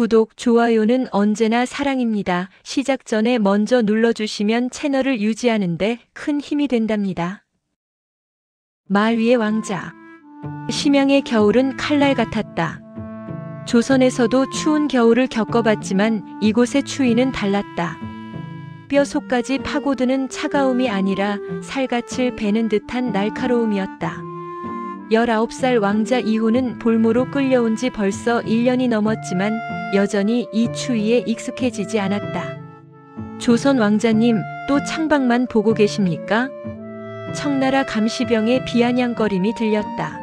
구독, 좋아요는 언제나 사랑입니다. 시작 전에 먼저 눌러주시면 채널을 유지하는데 큰 힘이 된답니다. 말 위의 왕자. 심양의 겨울은 칼날 같았다. 조선에서도 추운 겨울을 겪어봤지만 이곳의 추위는 달랐다. 뼈속까지 파고드는 차가움이 아니라 살갗을 베는 듯한 날카로움이었다. 19살 왕자 이호는 볼모로 끌려온 지 벌써 1년이 넘었지만 여전히 이 추위에 익숙해지지 않았다. 조선 왕자님, 또 창밖만 보고 계십니까? 청나라 감시병의 비아냥거림이 들렸다.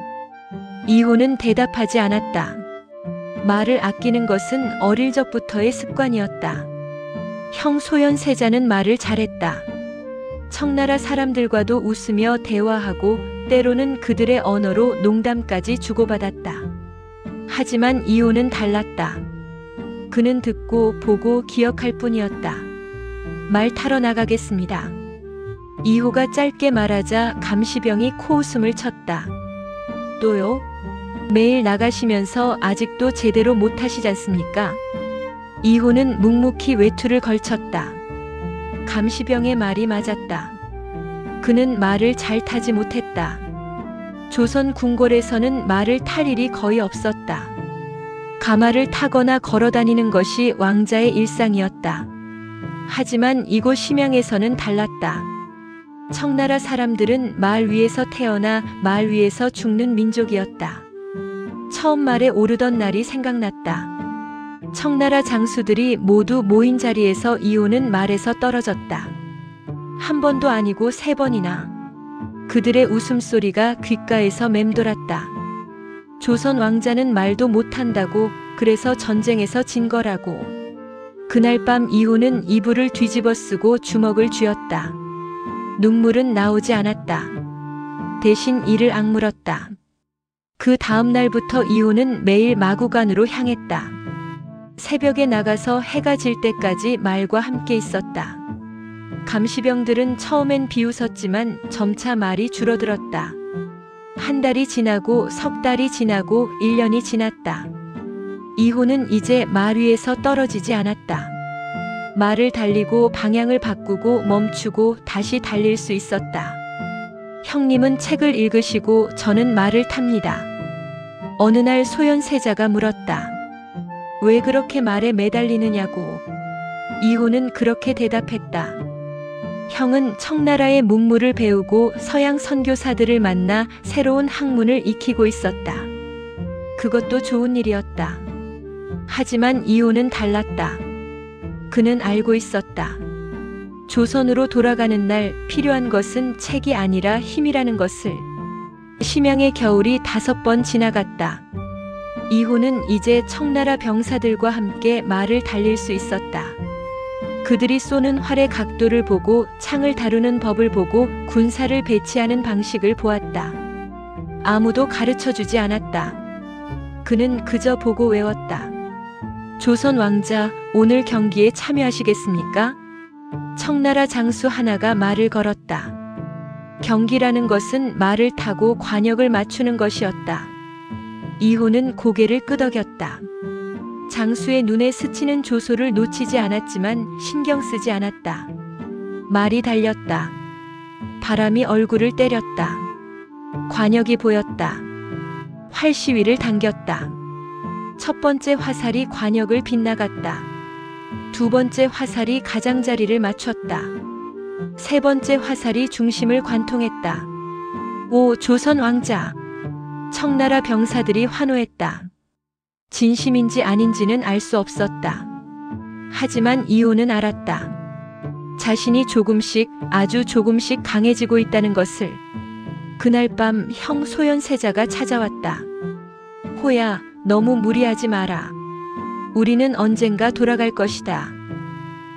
이호는 대답하지 않았다. 말을 아끼는 것은 어릴 적부터의 습관이었다. 형 소현세자는 말을 잘했다. 청나라 사람들과도 웃으며 대화하고 때로는 그들의 언어로 농담까지 주고받았다. 하지만 이호는 달랐다. 그는 듣고 보고 기억할 뿐이었다. 말 타러 나가겠습니다. 이호가 짧게 말하자 감시병이 코웃음을 쳤다. 또요? 매일 나가시면서 아직도 제대로 못하시지 않습니까? 이호는 묵묵히 외투를 걸쳤다. 감시병의 말이 맞았다. 그는 말을 잘 타지 못했다. 조선 궁궐에서는 말을 탈 일이 거의 없었다. 가마를 타거나 걸어다니는 것이 왕자의 일상이었다. 하지만 이곳 심양에서는 달랐다. 청나라 사람들은 말 위에서 태어나 말 위에서 죽는 민족이었다. 처음 말에 오르던 날이 생각났다. 청나라 장수들이 모두 모인 자리에서 이호는 말에서 떨어졌다. 한 번도 아니고 3번이나. 그들의 웃음소리가 귓가에서 맴돌았다. 조선 왕자는 말도 못한다고, 그래서 전쟁에서 진 거라고. 그날 밤 이호는 이불을 뒤집어 쓰고 주먹을 쥐었다. 눈물은 나오지 않았다. 대신 이를 악물었다. 그 다음 날부터 이호는 매일 마구간으로 향했다. 새벽에 나가서 해가 질 때까지 말과 함께 있었다. 감시병들은 처음엔 비웃었지만 점차 말이 줄어들었다. 한 달이 지나고 석 달이 지나고 1년이 지났다. 이호는 이제 말 위에서 떨어지지 않았다. 말을 달리고 방향을 바꾸고 멈추고 다시 달릴 수 있었다. 형님은 책을 읽으시고 저는 말을 탑니다. 어느 날 소현세자가 물었다. 왜 그렇게 말에 매달리느냐고. 이호는 그렇게 대답했다. 형은 청나라의 문물을 배우고 서양 선교사들을 만나 새로운 학문을 익히고 있었다. 그것도 좋은 일이었다. 하지만 이호는 달랐다. 그는 알고 있었다. 조선으로 돌아가는 날 필요한 것은 책이 아니라 힘이라는 것을. 심양의 겨울이 5번 지나갔다. 이호는 이제 청나라 병사들과 함께 말을 달릴 수 있었다. 그들이 쏘는 활의 각도를 보고 창을 다루는 법을 보고 군사를 배치하는 방식을 보았다. 아무도 가르쳐주지 않았다. 그는 그저 보고 외웠다. 조선 왕자, 오늘 경기에 참여하시겠습니까? 청나라 장수 하나가 말을 걸었다. 경기라는 것은 말을 타고 관역을 맞추는 것이었다. 이호는 고개를 끄덕였다. 장수의 눈에 스치는 조소를 놓치지 않았지만 신경 쓰지 않았다. 말이 달렸다. 바람이 얼굴을 때렸다. 관역이 보였다. 활시위를 당겼다. 첫 번째 화살이 관역을 빗나갔다. 두 번째 화살이 가장자리를 맞췄다. 세 번째 화살이 중심을 관통했다. 오, 조선 왕자! 청나라 병사들이 환호했다. 진심인지 아닌지는 알 수 없었다. 하지만 이호는 알았다. 자신이 조금씩, 아주 조금씩 강해지고 있다는 것을. 그날 밤 형 소현세자가 찾아왔다. 호야, 너무 무리하지 마라. 우리는 언젠가 돌아갈 것이다.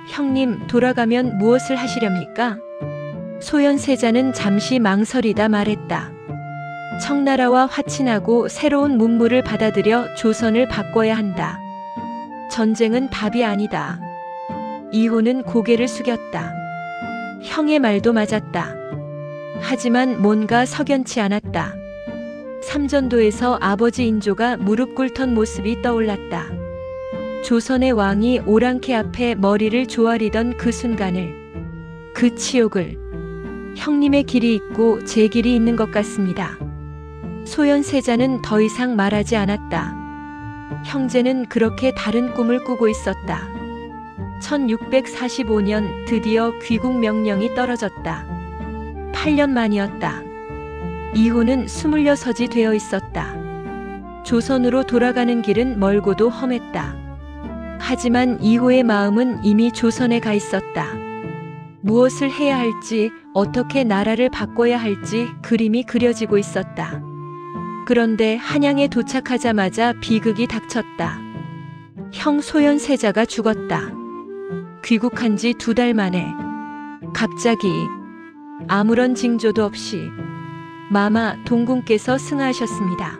형님, 돌아가면 무엇을 하시렵니까? 소현세자는 잠시 망설이다 말했다. 청나라와 화친하고 새로운 문물을 받아들여 조선을 바꿔야 한다. 전쟁은 답이 아니다. 이호는 고개를 숙였다. 형의 말도 맞았다. 하지만 뭔가 석연치 않았다. 삼전도에서 아버지 인조가 무릎 꿇던 모습이 떠올랐다. 조선의 왕이 오랑캐 앞에 머리를 조아리던 그 순간을, 그 치욕을 형님의 길이 있고 제 길이 있는 것 같습니다. 소현세자는 더 이상 말하지 않았다. 형제는 그렇게 다른 꿈을 꾸고 있었다. 1645년 드디어 귀국 명령이 떨어졌다. 8년 만이었다. 이호는 26이 되어 있었다. 조선으로 돌아가는 길은 멀고도 험했다. 하지만 이호의 마음은 이미 조선에 가 있었다. 무엇을 해야 할지, 어떻게 나라를 바꿔야 할지 그림이 그려지고 있었다. 그런데 한양에 도착하자마자 비극이 닥쳤다. 형 소현세자가 죽었다. 귀국한 지 2달 만에 갑자기 아무런 징조도 없이 마마 동궁께서 승하하셨습니다.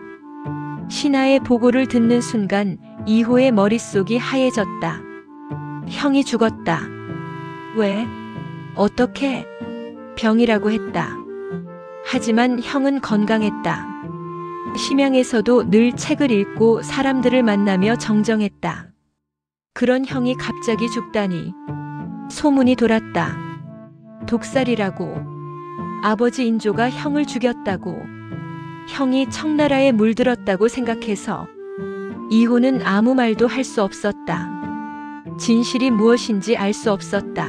신하의 보고를 듣는 순간 이호의 머릿속이 하얘졌다. 형이 죽었다. 왜? 어떻게? 병이라고 했다. 하지만 형은 건강했다. 심양에서도 늘 책을 읽고 사람들을 만나며 정정했다. 그런 형이 갑자기 죽다니. 소문이 돌았다. 독살이라고. 아버지 인조가 형을 죽였다고. 형이 청나라에 물들었다고 생각해서 이호는 아무 말도 할 수 없었다. 진실이 무엇인지 알 수 없었다.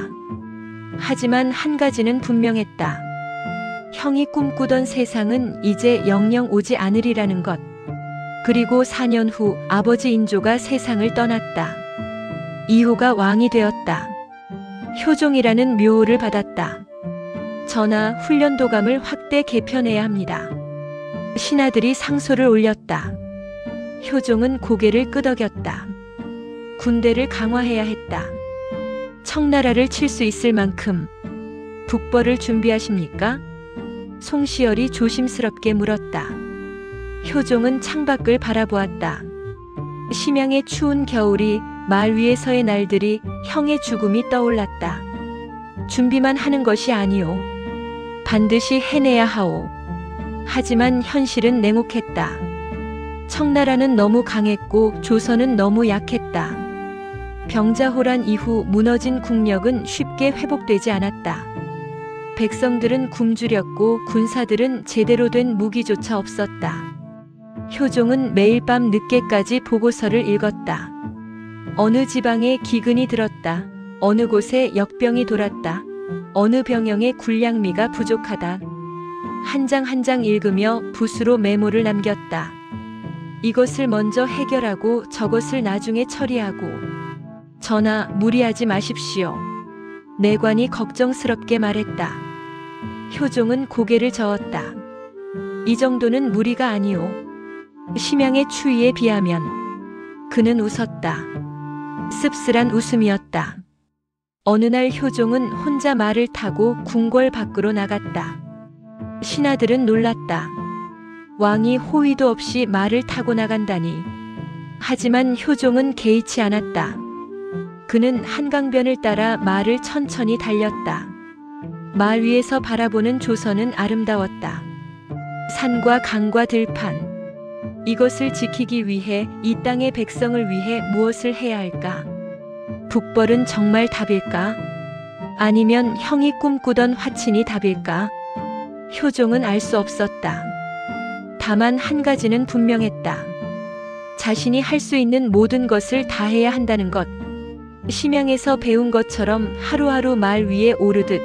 하지만 한 가지는 분명했다. 형이 꿈꾸던 세상은 이제 영영 오지 않으리라는 것. 그리고 4년 후 아버지 인조가 세상을 떠났다. 이호가 왕이 되었다. 효종이라는 묘호를 받았다. 전하, 훈련도감을 확대 개편해야 합니다. 신하들이 상소를 올렸다. 효종은 고개를 끄덕였다. 군대를 강화해야 했다. 청나라를 칠 수 있을 만큼 북벌을 준비하십니까? 송시열이 조심스럽게 물었다. 효종은 창밖을 바라보았다. 심양의 추운 겨울이, 말 위에서의 날들이, 형의 죽음이 떠올랐다. 준비만 하는 것이 아니오. 반드시 해내야 하오. 하지만 현실은 냉혹했다. 청나라는 너무 강했고 조선은 너무 약했다. 병자호란 이후 무너진 국력은 쉽게 회복되지 않았다. 백성들은 굶주렸고 군사들은 제대로 된 무기조차 없었다. 효종은 매일 밤 늦게까지 보고서를 읽었다. 어느 지방에 기근이 들었다. 어느 곳에 역병이 돌았다. 어느 병영의 군량미가 부족하다. 한 장 한 장 읽으며 붓으로 메모를 남겼다. 이것을 먼저 해결하고 저것을 나중에 처리하고. 전하, 무리하지 마십시오. 내관이 걱정스럽게 말했다. 효종은 고개를 저었다. 이 정도는 무리가 아니오. 심양의 추위에 비하면. 그는 웃었다. 씁쓸한 웃음이었다. 어느 날 효종은 혼자 말을 타고 궁궐 밖으로 나갔다. 신하들은 놀랐다. 왕이 호위도 없이 말을 타고 나간다니. 하지만 효종은 개의치 않았다. 그는 한강변을 따라 말을 천천히 달렸다. 말 위에서 바라보는 조선은 아름다웠다. 산과 강과 들판. 이것을 지키기 위해, 이 땅의 백성을 위해 무엇을 해야 할까? 북벌은 정말 답일까? 아니면 형이 꿈꾸던 화친이 답일까? 효종은 알 수 없었다. 다만 한 가지는 분명했다. 자신이 할 수 있는 모든 것을 다 해야 한다는 것. 심양에서 배운 것처럼 하루하루 말 위에 오르듯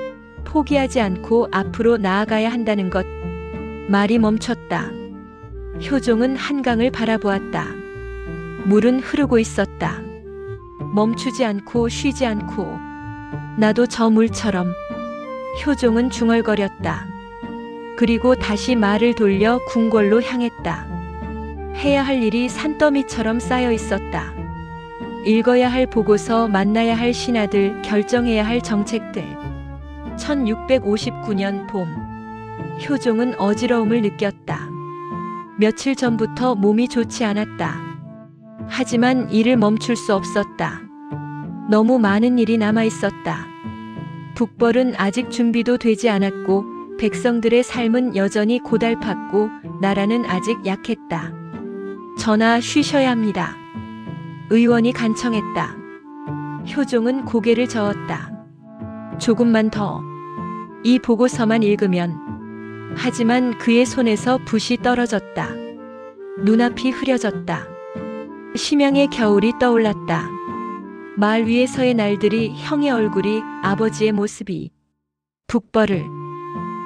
포기하지 않고 앞으로 나아가야 한다는 것. 말이 멈췄다. 효종은 한강을 바라보았다. 물은 흐르고 있었다. 멈추지 않고 쉬지 않고. 나도 저 물처럼. 효종은 중얼거렸다. 그리고 다시 말을 돌려 궁궐로 향했다. 해야 할 일이 산더미처럼 쌓여 있었다. 읽어야 할 보고서, 만나야 할 신하들, 결정해야 할 정책들. 1659년 봄. 효종은 어지러움을 느꼈다. 며칠 전부터 몸이 좋지 않았다. 하지만 일을 멈출 수 없었다. 너무 많은 일이 남아 있었다. 북벌은 아직 준비도 되지 않았고 백성들의 삶은 여전히 고달팠고 나라는 아직 약했다. 전하, 쉬셔야 합니다. 의원이 간청했다. 효종은 고개를 저었다. 조금만 더. 이 보고서만 읽으면. 하지만 그의 손에서 붓이 떨어졌다. 눈앞이 흐려졌다. 심양의 겨울이 떠올랐다. 마을 위에서의 날들이, 형의 얼굴이, 아버지의 모습이. 북벌을.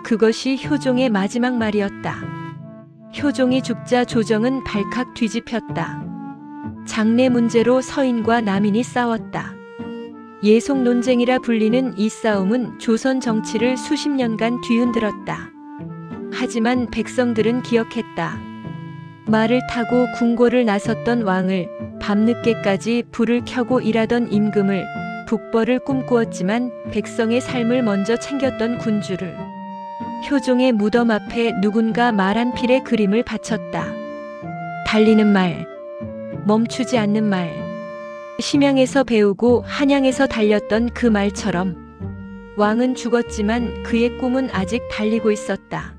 그것이 효종의 마지막 말이었다. 효종이 죽자 조정은 발칵 뒤집혔다. 장래 문제로 서인과 남인이 싸웠다. 예속 논쟁이라 불리는 이 싸움은 조선 정치를 수십 년간 뒤흔들었다. 하지만 백성들은 기억했다. 말을 타고 궁궐을 나섰던 왕을, 밤늦게까지 불을 켜고 일하던 임금을, 북벌을 꿈꾸었지만 백성의 삶을 먼저 챙겼던 군주를. 효종의 무덤 앞에 누군가 말 한 필의 그림을 바쳤다. 달리는 말, 멈추지 않는 말. 심양에서 배우고 한양에서 달렸던 그 말처럼 왕은 죽었지만 그의 꿈은 아직 달리고 있었다.